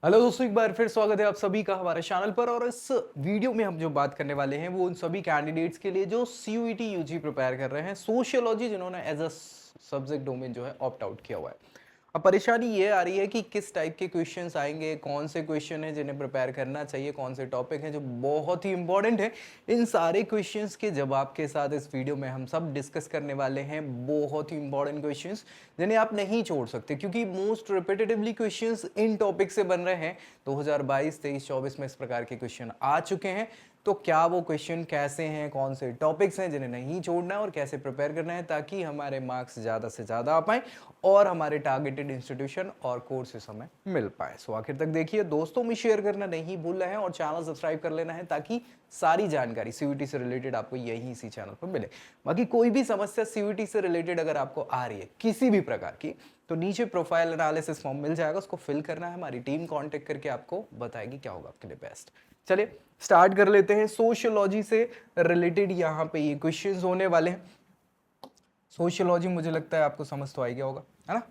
Hello दोस्तों, एक बार फिर स्वागत है आप सभी का हमारे चैनल पर। और इस वीडियो में हम जो बात करने वाले हैं वो उन सभी कैंडिडेट्स के लिए जो सीयूईटी यूजी प्रिपेयर कर रहे हैं, सोशियोलॉजी जिन्होंने एज अ सब्जेक्ट डोमेन जो है ऑप्ट आउट किया हुआ है। अब परेशानी ये आ रही है कि किस टाइप के क्वेश्चंस आएंगे, कौन से क्वेश्चन हैं जिन्हें प्रिपेयर करना चाहिए, कौन से टॉपिक हैं जो बहुत ही इंपॉर्टेंट है। इन सारे क्वेश्चंस के जवाब के साथ इस वीडियो में हम सब डिस्कस करने वाले हैं। बहुत ही इंपॉर्टेंट क्वेश्चंस जिन्हें आप नहीं छोड़ सकते, क्योंकि most repetitively questions in topic से बन रहे हैं। 2022, 23, 24 में इस प्रकार के क्वेश्चन आ चुके हैं। तो क्या वो क्वेश्चन कैसे हैं, कौन से टॉपिक्स हैं जिन्हें नहीं छोड़ना है और कैसे प्रिपेयर करना है ताकि हमारे मार्क्स ज़्यादा से ज़्यादा आ पाएँ और हमारे टारगेटेड इंस्टीट्यूशन और कोर्सेस हमें मिल पाए। सो आखिर तक देखिए, दोस्तों में शेयर करना नहीं भूलना है और चैनल सब्सक्राइब कर लेना है ताकि सारी जानकारी सीयूईटी से रिलेटेड आपको यहीं इसी चैनल पर मिले। बाकी कोई भी समस्या सीयूईटी से रिलेटेड अगर आपको आ रही है किसी भी प्रकार की, तो नीचे प्रोफाइल एनालिसिस फॉर्म मिल जाएगा, उसको फिल करना है। हमारी टीम कांटेक्ट करके आपको बताएगी क्या होगा आपके लिए बेस्ट। चलिए स्टार्ट कर लेते हैं। सोशियोलॉजी से रिलेटेड यहाँ पे ये क्वेश्चंस होने वाले हैं। सोशियोलॉजी मुझे लगता है आपको समझ तो आ गया होगा, है ना।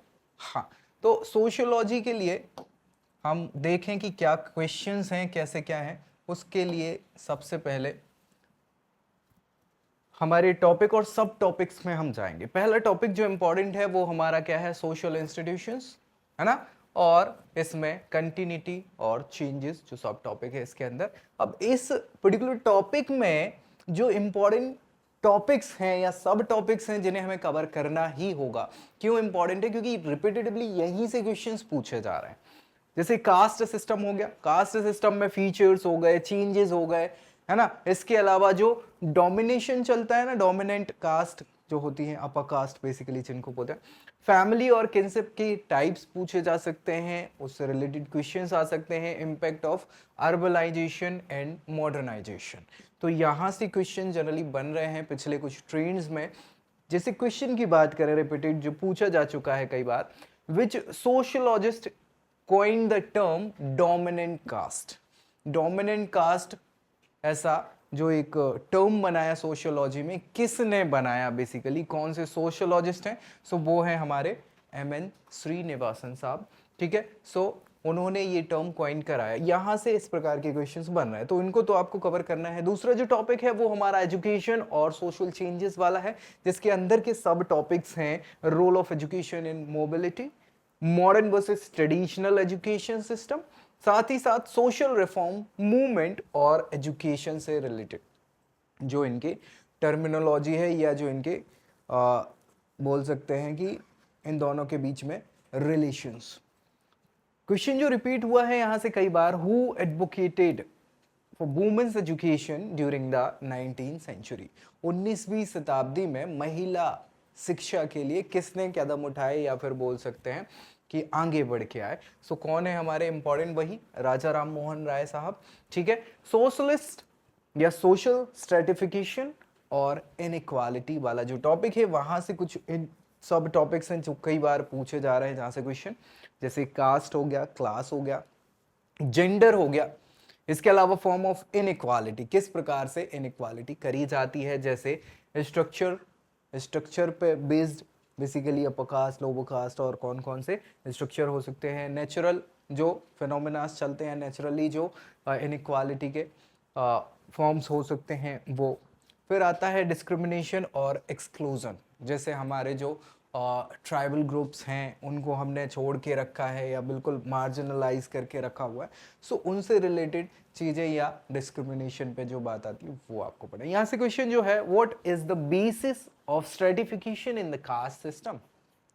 हाँ, तो सोशियोलॉजी के लिए हम देखें कि क्या क्वेश्चंस हैं, कैसे क्या हैं। उसके लिए सबसे पहले हमारे टॉपिक और सब टॉपिक्स में हम जाएंगे। पहला टॉपिक जो इंपॉर्टेंट है वो हमारा क्या है, सोशल इंस्टीट्यूशंस, है ना। और इसमें कंटिन्यूटी और चेंजेस जो सब टॉपिक है इसके अंदर। अब इस पर्टिकुलर टॉपिक में जो इंपॉर्टेंट टॉपिक्स हैं या सब टॉपिक्स हैं जिन्हें हमें कवर करना ही होगा। क्यों इंपॉर्टेंट है? क्योंकि रिपीटेटिवली यहीं से क्वेश्चंस पूछे जा रहे हैं। जैसे कास्ट सिस्टम हो गया, कास्ट सिस्टम में फीचर्स हो गए, चेंजेस हो गए, है ना। इसके अलावा जो डोमिनेशन चलता है ना, डोमिनेंट कास्ट जो होती है, अपर कास्ट बेसिकली जिनको बोलते हैं, फैमिली और किनशिप की टाइप्स पूछे जा सकते हैं, उससे रिलेटेड क्वेश्चंस आ सकते हैं। Impact of urbanization and modernization, तो यहाँ से क्वेश्चन जनरली बन रहे हैं पिछले कुछ ट्रेंड्स में। जैसे क्वेश्चन की बात करें, रिपीटेड जो पूछा जा चुका है कई बार, विच sociologist coined the term dominant caste। dominant caste ऐसा जो एक टर्म बनाया सोशियोलॉजी में, किसने बनाया बेसिकली, कौन से सोशियोलॉजिस्ट हैं? सो वो है हमारे एम.एन. श्रीनिवासन साहब, ठीक है। सो उन्होंने ये टर्म कॉइन कराया। यहां से इस प्रकार के क्वेश्चंस बन रहे हैं, तो इनको तो आपको कवर करना है। दूसरा जो टॉपिक है वो हमारा एजुकेशन और सोशल चेंजेस वाला है, जिसके अंदर के सब टॉपिक्स हैं role of education in mobility, modern versus traditional education system, साथ ही साथ सोशल रिफॉर्म मूवमेंट और एजुकेशन से रिलेटेड जो इनके टर्मिनोलॉजी है या जो इनके बोल सकते हैं कि इन दोनों के बीच में रिलेशंस। क्वेश्चन जो रिपीट हुआ है यहां से कई बार, who advocated for women's education during the 19th century. 19वीं शताब्दी में महिला शिक्षा के लिए किसने कदम उठाए या फिर बोल सकते हैं कि आगे बढ़ के आए। सो कौन है हमारे इंपॉर्टेंट? वही राजा राम मोहन राय साहब, ठीक है। सोशलिस्ट या सोशल स्ट्रेटिफिकेशन और इनइक्वालिटी वाला जो टॉपिक है, वहां से कुछ इन सब टॉपिक्स हैं जो कई बार पूछे जा रहे हैं जहां से क्वेश्चन, जैसे कास्ट हो गया, क्लास हो गया, जेंडर हो गया। इसके अलावा फॉर्म ऑफ इनइक्वालिटी, किस प्रकार से इनइक्वालिटी करी जाती है, जैसे स्ट्रक्चर पे based basically upper caste, lower caste और कौन कौन से स्ट्रक्चर हो सकते हैं। नेचुरल जो फिनोमिनास चलते हैं, नेचुरली जो इनइक्वालिटी के फॉर्म्स हो सकते हैं वो। फिर आता है डिस्क्रिमिनेशन और एक्सक्लूजन, जैसे हमारे जो ट्राइबल ग्रुप्स हैं उनको हमने छोड़ के रखा है या बिल्कुल मार्जिनलाइज करके रखा हुआ है। सो उनसे रिलेटेड चीज़ें या डिस्क्रिमिनेशन पे जो बात आती है वो आपको पढ़े। यहाँ से क्वेश्चन जो है, what is the basis of stratification in the caste system.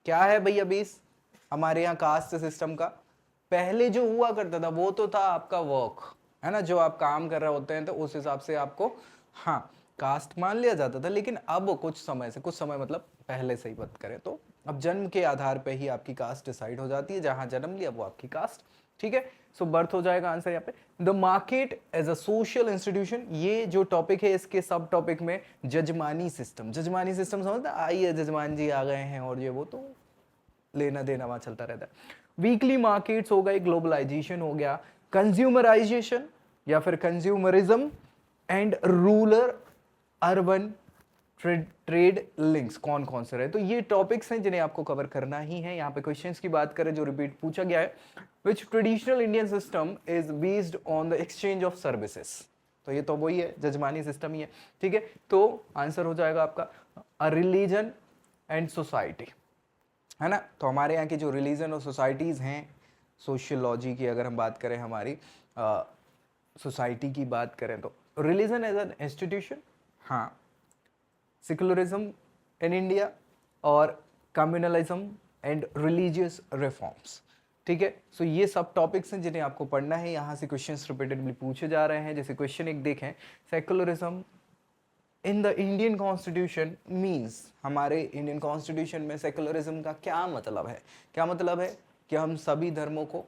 क्या है भैया बेस हमारे यहाँ कास्ट सिस्टम का? पहले जो हुआ करता था वो तो था आपका वर्क, है ना, जो आप काम कर रहे होते हैं तो उस हिसाब से आपको हाँ कास्ट मान लिया जाता था। लेकिन अब कुछ समय मतलब पहले से ही बात करें तो अब जन्म के आधार पे ही आपकी कास्ट डिसाइड हो जाती है, जहां जन्म लिया वो आपकी कास्ट, ठीक है। सो बर्थ हो जाएगा आंसर यहाँ पे। The market as a social institution, ये जो टॉपिक है इसके सब टॉपिक में जजमानी सिस्टम, जजमानी सिस्टम समझते हैं, आइए जजमान जी आ गए हैं और ये वो, तो लेना देना वहां चलता रहता है। वीकली मार्केट्स हो गए, ग्लोबलाइजेशन हो गया, कंज्यूमराइजेशन या फिर consumerism and rural urban trade links कौन कौन से रहे। तो ये टॉपिक्स हैं जिन्हें आपको कवर करना ही है। यहाँ पे क्वेश्चंस की बात करें जो रिपीट पूछा गया है, which traditional Indian system is based on the exchange of services. तो ये तो वही है, जजमानी सिस्टम ही है, ठीक है। तो आंसर हो जाएगा आपका अ रिलीजन एंड सोसाइटी, है ना। तो हमारे यहाँ की जो रिलीजन और सोसाइटीज़ हैं, सोशियोलॉजी की अगर हम बात करें, हमारी सोसाइटी की बात करें, तो रिलीजन एज एन इंस्टीट्यूशन, हाँ, सेकुलरिज्म इन इंडिया और कम्युनलिज्म एंड रिलीजियस रिफॉर्म्स, ठीक है। सो ये सब टॉपिक्स हैं जिन्हें आपको पढ़ना है। यहाँ से क्वेश्चंस रिपीटेडली पूछे जा रहे हैं। जैसे क्वेश्चन एक देखें, secularism in the Indian constitution means, हमारे इंडियन कॉन्स्टिट्यूशन में सेकुलरिज्म का क्या मतलब है। क्या मतलब है कि हम सभी धर्मों को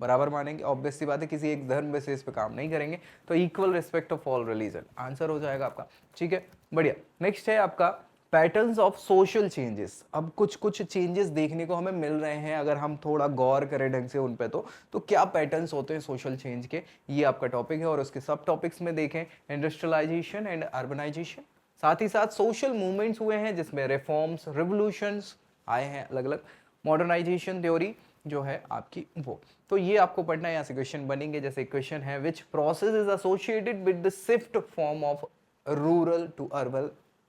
बराबर मानेंगे, ऑब्वियस सी बात है, किसी एक धर्म बेसिस पे काम नहीं करेंगे। तो equal respect of all religion answer हो जाएगा आपका, ठीक है, बढ़िया। नेक्स्ट है आपका पैटर्न्स ऑफ सोशल चेंजेस। अब कुछ कुछ चेंजेस देखने को हमें मिल रहे हैं, अगर हम थोड़ा गौर करें ढंग से उन पे, तो क्या पैटर्न्स होते हैं सोशल चेंज के, ये आपका टॉपिक है। और उसके सब टॉपिक्स में देखें, इंडस्ट्रियलाइजेशन एंड अर्बनाइजेशन, साथ ही साथ सोशल मूवमेंट्स हुए हैं जिसमें रिफॉर्म्स, रिवोल्यूशंस आए हैं अलग अलग, मॉडर्नाइजेशन थ्योरी जो है आपकी वो। तो ये आपको पढ़ना है। यहाँ से क्वेश्चन बनेंगे। जैसे क्वेश्चन है, which process is associated with the shift form of rural to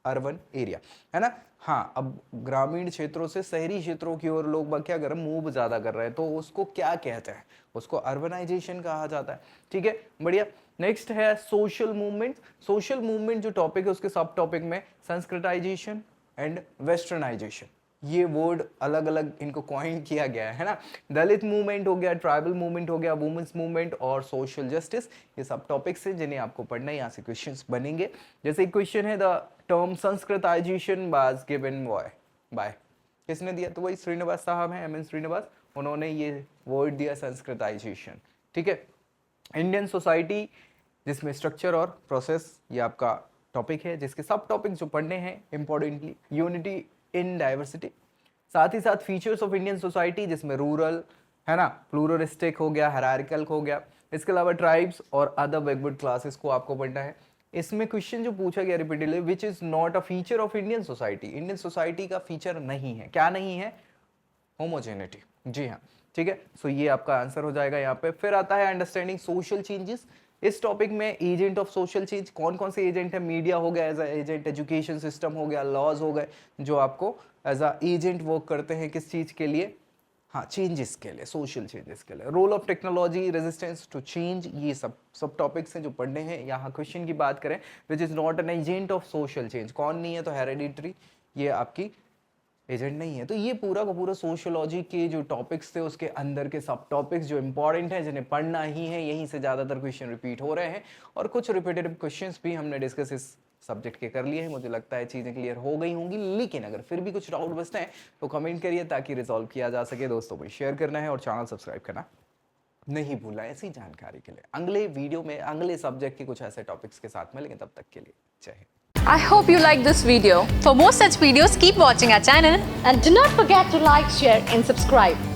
urban area, है ना। हाँ, अब ग्रामीण क्षेत्रों से शहरी क्षेत्रों की ओर लोग क्या कर रहे हैं, मूव ज्यादा कर रहे हैं, तो उसको क्या कहते हैं, उसको अर्बनाइजेशन कहा जाता है, ठीक है, बढ़िया। नेक्स्ट है सोशल मूवमेंट। सोशल मूवमेंट जो टॉपिक है उसके सब टॉपिक में संस्कृताइजेशन एंड वेस्टर्नाइजेशन, ये वर्ड अलग अलग इनको कॉइन किया गया है ना। दलित मूवमेंट हो गया, ट्राइबल मूवमेंट हो गया, वुमेन्स मूवमेंट और सोशल जस्टिस, ये सब टॉपिक्स हैं जिन्हें आपको पढ़ना है। यहाँ से क्वेश्चंस बनेंगे। जैसे क्वेश्चन है, the term Sanskritisation was given by, किसने दिया, तो वही श्रीनिवास साहब हैं, एम एन श्रीनिवास, उन्होंने ये वर्ड दिया संस्कृताइजेशन, ठीक है। इंडियन सोसाइटी जिसमें स्ट्रक्चर और प्रोसेस, ये आपका टॉपिक है। जिसके सब टॉपिक जो पढ़ने हैं इंपॉर्टेंटली, यूनिटी इन डाइवर्सिटी, साथ ही साथ फीचर्स ऑफ इंडियन सोसाइटी जिसमें रूरल, है ना, प्लूरलिस्टिक हो गया, हायरार्किकल हो गया। इसके अलावा ट्राइब्स और अदर बैकवर्ड क्लासेस को आपको पढ़ना है। इसमें क्वेश्चन जो पूछा गया repeatedly, which is not a feature of Indian society, Indian society का फीचर नहीं है, क्या नहीं है, होमोजेनिटी, जी हाँ, ठीक है। सो ये आपका आंसर हो जाएगा यहाँ पे। फिर आता है अंडरस्टैंडिंग सोशल चेंजेस। इस टॉपिक में एजेंट ऑफ सोशल चेंज कौन कौन से एजेंट है, मीडिया हो गया as a agent, education system हो गया, लॉज हो गए जो आपको एज अ एजेंट वर्क करते हैं किस चीज के लिए, हाँ, चेंजेस के लिए, सोशल चेंजेस के लिए। Role of technology, resistance to change, ये सब टॉपिक्स हैं जो पढ़ने हैं। यहाँ क्वेश्चन की बात करें, which is not an agent of social change, कौन नहीं है, तो हेरेडिटरी, ये आपकी एजेंट नहीं है। तो ये पूरा का पूरा सोशियोलॉजी के जो टॉपिक्स थे उसके अंदर के सब टॉपिक्स जो इंपॉर्टेंट हैं जिन्हें पढ़ना ही है, यहीं से ज़्यादातर क्वेश्चन रिपीट हो रहे हैं और कुछ रिपीटेटिव क्वेश्चंस भी हमने डिस्कस इस सब्जेक्ट के कर लिए हैं। मुझे लगता है चीज़ें क्लियर हो गई होंगी, लेकिन अगर फिर भी कुछ डाउट बचते हैं तो कमेंट करिए ताकि रिजॉल्व किया जा सके। दोस्तों को शेयर करना है और चैनल सब्सक्राइब करना नहीं भूलना ऐसी जानकारी के लिए। अगले वीडियो में अगले सब्जेक्ट के कुछ ऐसे टॉपिक्स के साथ मिलेंगे, तब तक के लिए जय Hind. I hope you like this video. For more such videos, keep watching our channel and do not forget to like, share and subscribe.